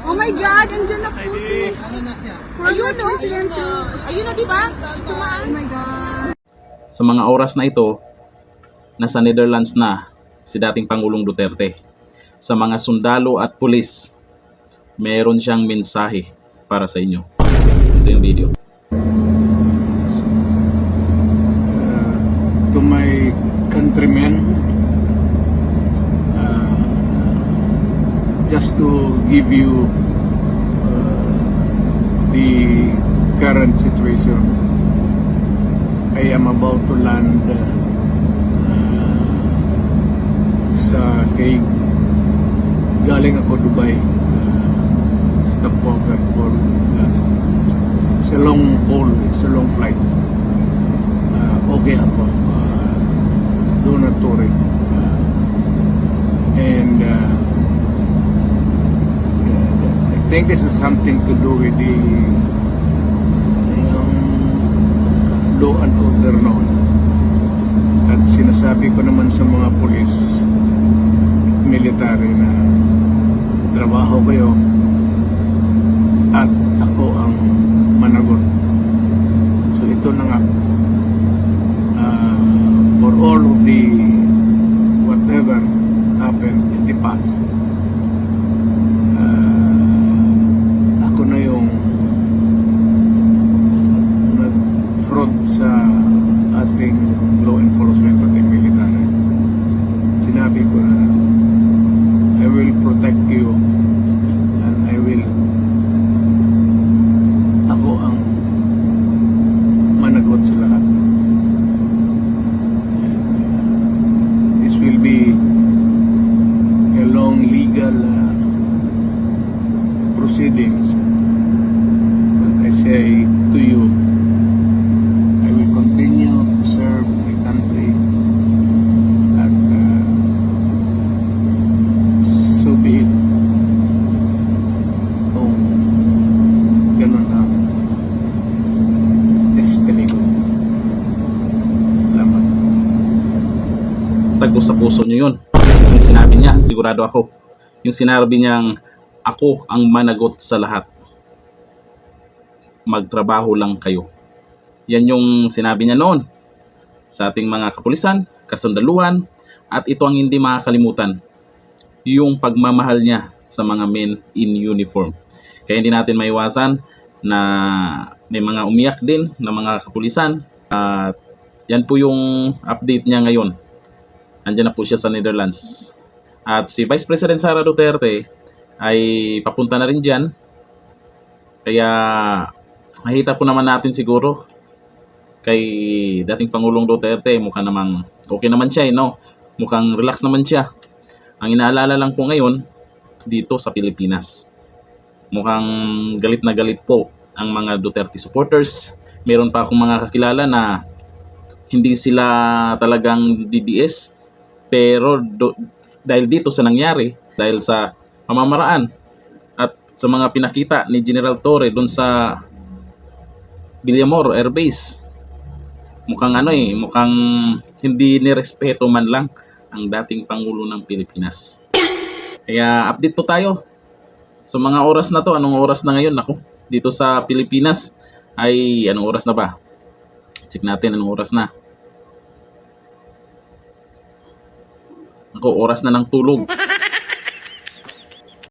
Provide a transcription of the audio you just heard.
Oh my God, andyan na po si... Ayun, no? Ayun na, di ba? Oh my God. Sa mga oras na ito, nasa Netherlands na si dating Pangulong Duterte. Sa mga sundalo at pulis, meron siyang mensahe para sa inyo. Ito yung video. To my countrymen, just to give you the current situation. I am about to land sa Hague. Galing ako Dubai, stopover for it's a long haul, it's a long flight. Okay ako, do not worry. And I think this is something to do with the law and order noon. At sinasabi ko naman sa mga pulis at military na trabaho kayo at ako ang managot. So ito na nga, for all of the whatever happened in the past, ako na yung nag-front sa ating law enforcement at military. Sinabi ko na I will protect you and I will, ako ang managot sa lahat. This will be a long legal proceedings. But I say to you, I will continue to serve my country at so be it. Kung ganun ang destiny ko. Salamat. Tagos sa puso nyo yun. Yung sinabi niya, sigurado ako. Yung sinabi niyang, ako ang managot sa lahat. Magtrabaho lang kayo. Yan yung sinabi niya noon sa ating mga kapulisan, kasundaluhan, at ito ang hindi makakalimutan, yung pagmamahal niya sa mga men in uniform. Kaya hindi natin maiwasan na may mga umiyak din na mga kapulisan. At yan po yung update niya ngayon. Andiyan na po siya sa Netherlands. At si Vice President Sara Duterte ay papunta na rin dyan. Kaya nakita po naman natin siguro kay dating Pangulong Duterte, mukhang namang okay naman siya, no? Mukhang relax naman siya. Ang inaalala lang po ngayon dito sa Pilipinas, mukhang galit na galit po ang mga Duterte supporters. Meron pa akong mga kakilala na hindi sila talagang DDS, pero dahil dito sa nangyari, dahil sa pamamaraan at sa mga pinakita ni General Torre doon sa Villamor Air Base, mukhang mukhang hindi nirespeto man lang ang dating Pangulo ng Pilipinas. Kaya update po tayo sa mga oras na to. Anong oras na ngayon? Ako, dito sa Pilipinas ay anong oras na ba? Check natin anong oras na. Ako, oras na ng tulog.